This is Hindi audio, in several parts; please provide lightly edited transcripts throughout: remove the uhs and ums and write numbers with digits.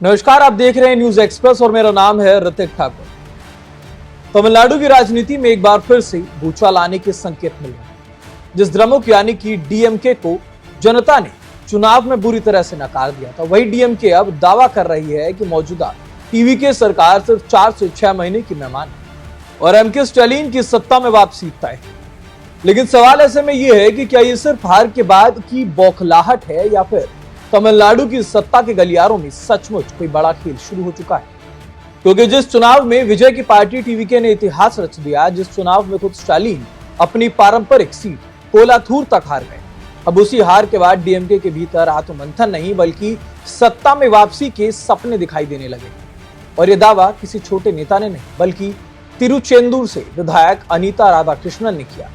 नमस्कार, आप देख रहे हैं न्यूज एक्सप्रेस और मेरा नाम है ऋतिक ठाकुर। तमिलनाडु की राजनीति में एक बार फिर से भूचाल आने के संकेत मिल रहे हैं। जिस द्रमुक यानी कि डीएमके को जनता ने चुनाव में बुरी तरह से नकार दिया था, वही डीएमके अब दावा कर रही है कि मौजूदा टीवीके सरकार सिर्फ 4 से 6 महीने की मेहमान है और एमके स्टालिन की सत्ता में वापसी तय है। लेकिन सवाल ऐसे में यह है कि क्या ये सिर्फ हार के बाद की बौखलाहट है या फिर तमिलनाडु की सत्ता के गलियारों में सचमुच कोई बड़ा खेल शुरू हो चुका है। क्योंकि जिस चुनाव में विजय की पार्टी टीवीके ने इतिहास रच दिया, जिस चुनाव में खुद स्टालिन अपनी पारंपरिक सीट कोलाथूर तक हार गए, अब उसी हार के बाद डीएमके के भीतर आत्ममंथन नहीं बल्कि सत्ता में वापसी के सपने दिखाई देने लगे। और यह दावा किसी छोटे नेता ने नहीं बल्कि तिरुचेंदूर से विधायक अनीता राधाकृष्णन ने किया।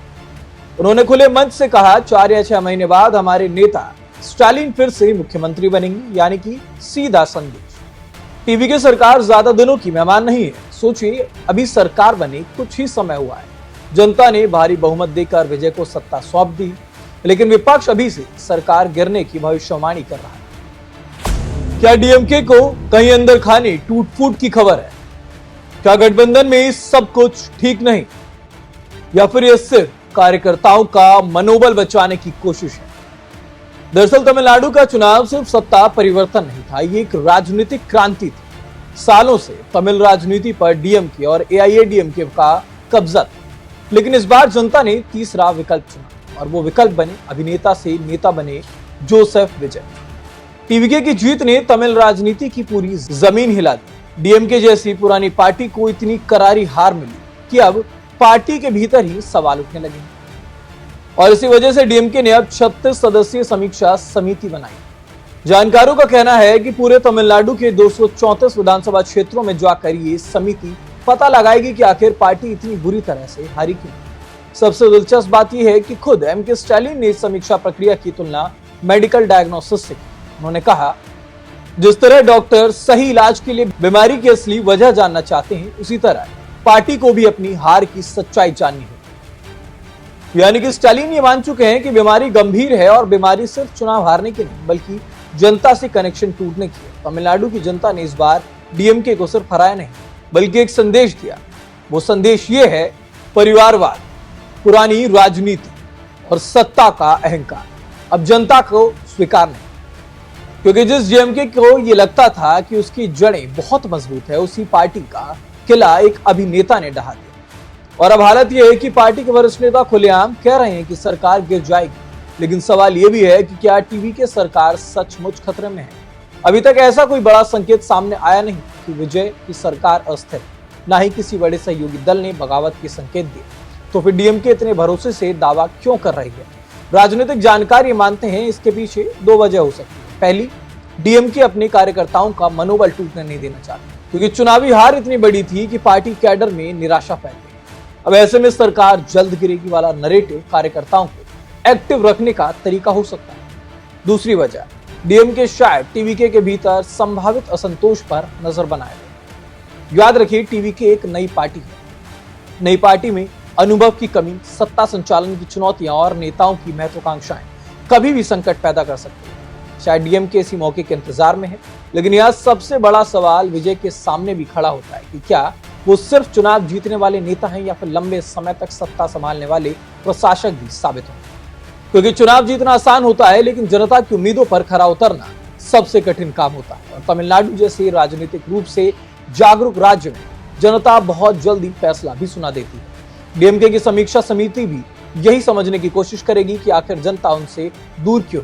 उन्होंने खुले मंच से कहा, 4 या 6 महीने बाद हमारे नेता स्टालिन फिर से मुख्यमंत्री बनेंगे, यानी कि सीधा संदेश। टीवीके सरकार ज्यादा दिनों की मेहमान नहीं है। सोचिए, अभी सरकार बने कुछ ही समय हुआ है, जनता ने भारी बहुमत देकर विजय को सत्ता सौंप दी, लेकिन विपक्ष अभी से सरकार गिरने की भविष्यवाणी कर रहा है। क्या डीएमके को कहीं अंदर खाने टूट फूट की खबर है? क्या गठबंधन में सब कुछ ठीक नहीं, या फिर यह सिर्फ कार्यकर्ताओं का मनोबल बचाने की कोशिश है? दरअसल तमिलनाडु का चुनाव सिर्फ सत्ता परिवर्तन नहीं था, ये एक राजनीतिक क्रांति थी। सालों से तमिल राजनीति पर डीएमके और एआईएडीएमके का कब्जा था, लेकिन इस बार जनता ने तीसरा विकल्प चुना और वो विकल्प बने अभिनेता से नेता बने जोसेफ विजय। टीवीके की जीत ने तमिल राजनीति की पूरी जमीन हिला दी। डीएमके जैसी पुरानी पार्टी को इतनी करारी हार मिली कि अब पार्टी के भीतर ही सवाल उठने लगे और इसी वजह से डीएमके ने अब 36 सदस्यीय समीक्षा समिति बनाई। जानकारों का कहना है कि पूरे तमिलनाडु के 234 विधानसभा क्षेत्रों में जाकर ये समिति पता लगाएगी कि आखिर पार्टी इतनी बुरी तरह से हारी क्यों। सबसे दिलचस्प बात यह है कि खुद एमके स्टालिन ने इस समीक्षा प्रक्रिया की तुलना मेडिकल डायग्नोसिस से की। उन्होंने कहा, जिस तरह डॉक्टर सही इलाज के लिए बीमारी की असली वजह जानना चाहते हैं, उसी तरह पार्टी को भी अपनी हार की सच्चाई जाननी है। यानी कि स्टालिन ये मान चुके हैं कि बीमारी गंभीर है और बीमारी सिर्फ चुनाव हारने की नहीं बल्कि जनता से कनेक्शन टूटने की है। तमिलनाडु की जनता ने इस बार डीएमके को सिर्फ हराया नहीं बल्कि एक संदेश दिया। वो संदेश ये है, परिवारवाद, पुरानी राजनीति और सत्ता का अहंकार अब जनता को स्वीकार नहीं। क्योंकि जिस डीएमके को ये लगता था कि उसकी जड़ें बहुत मजबूत है, उसी पार्टी का किला एक अभिनेता ने ढहा दिया। और अब हालत यह है कि पार्टी के वरिष्ठ नेता खुलेआम कह रहे हैं कि सरकार गिर जाएगी, लेकिन सवाल यह भी है कि क्या टीवीके सरकार सचमुच खतरे में है? अभी तक ऐसा कोई बड़ा संकेत सामने आया नहीं कि विजय की सरकार अस्थिर, ना ही किसी बड़े सहयोगी दल ने बगावत के संकेत दिए। तो फिर डीएमके इतने भरोसे से दावा क्यों कर रही है? राजनीतिक जानकार ये मानते हैं इसके पीछे 2 वजह हो सकती है। पहली, डीएमके अपने कार्यकर्ताओं का मनोबल टूटने नहीं देना चाहते, क्योंकि चुनावी हार इतनी बड़ी थी कि पार्टी कैडर में निराशा फैल गई। अब ऐसे में सरकार जल्द गिरेगी वाला नरेटिव कार्यकर्ताओं को एक्टिव रखने का तरीका हो सकता है। दूसरी वजह, डीएमके शायद टीवीके के भीतर संभावित असंतोष पर नजर बनाए। याद रखिए, टीवीके एक नई पार्टी है। नई पार्टी में अनुभव की कमी, सत्ता संचालन की चुनौतियां और नेताओं की महत्वाकांक्षाएं कभी भी संकट पैदा कर सकती है। शायद डीएमके इसी मौके के इंतजार में है, लेकिन यह सबसे बड़ा सवाल विजय के सामने भी खड़ा होता है कि क्या वो सिर्फ चुनाव जीतने वाले नेता हैं या फिर लंबे समय तक सत्ता संभालने वाले प्रशासक भी साबित होंगे। क्योंकि चुनाव जीतना आसान होता है, लेकिन जनता की उम्मीदों पर खरा उतरना सबसे कठिन काम होता है। और तमिलनाडु जैसे राजनीतिक रूप से जागरूक राज्य में जनता बहुत जल्दी फैसला भी सुना देती है। डीएमके की समीक्षा समिति भी यही समझने की कोशिश करेगी कि आखिर जनता उनसे दूर क्यों।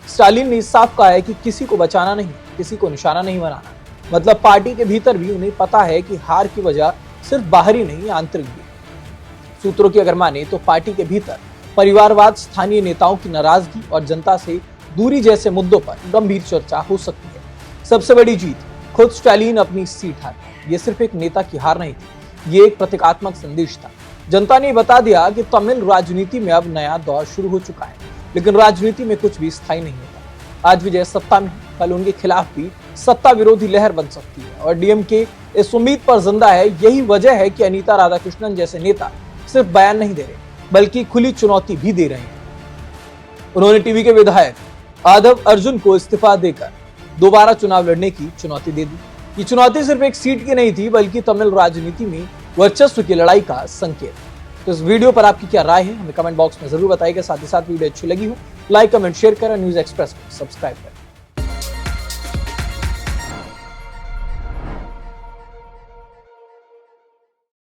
स्टालिन ने साफ कहा है कि किसी को बचाना नहीं, किसी को निशाना नहीं बनाना। मतलब पार्टी के भीतर भी उन्हें पता है कि हार की वजह सिर्फ बाहरी नहीं, आंतरिक भी। सूत्रों की अगर माने तो पार्टी के भीतर परिवारवाद, स्थानीय नेताओं की नाराजगी और जनता से दूरी जैसे मुद्दों पर गंभीर चर्चा हो सकती है। सबसे बड़ी जीत, खुद स्टालिन अपनी सीट हार। ये सिर्फ एक नेता की हार नहीं थी, ये एक प्रतीकात्मक संदेश था। जनता ने बता दिया कि तमिल राजनीति में अब नया दौर शुरू हो चुका है, लेकिन राजनीति में कुछ भी स्थायी नहीं होता। आज विजय सत्ता में, कल उनके खिलाफ भी सत्ता विरोधी लहर बन सकती है और डीएमके इस उम्मीद पर जिंदा है। यही वजह है कि अनीता राधाकृष्णन जैसे नेता सिर्फ बयान नहीं दे रहे बल्कि खुली चुनौती भी दे रहे हैं। उन्होंने टीवी के विधायक आदव अर्जुन को इस्तीफा देकर दोबारा चुनाव लड़ने की चुनौती दे दी। ये चुनौती सिर्फ एक सीट की नहीं थी, बल्कि तमिल राजनीति में वर्चस्व की लड़ाई का संकेत। तो इस वीडियो पर आपकी क्या राय है, हमें कमेंट बॉक्स में जरूर बताइएगा। साथ ही साथ वीडियो अच्छी लगी हो लाइक, कमेंट, शेयर करें, न्यूज एक्सप्रेस को सब्सक्राइब करें।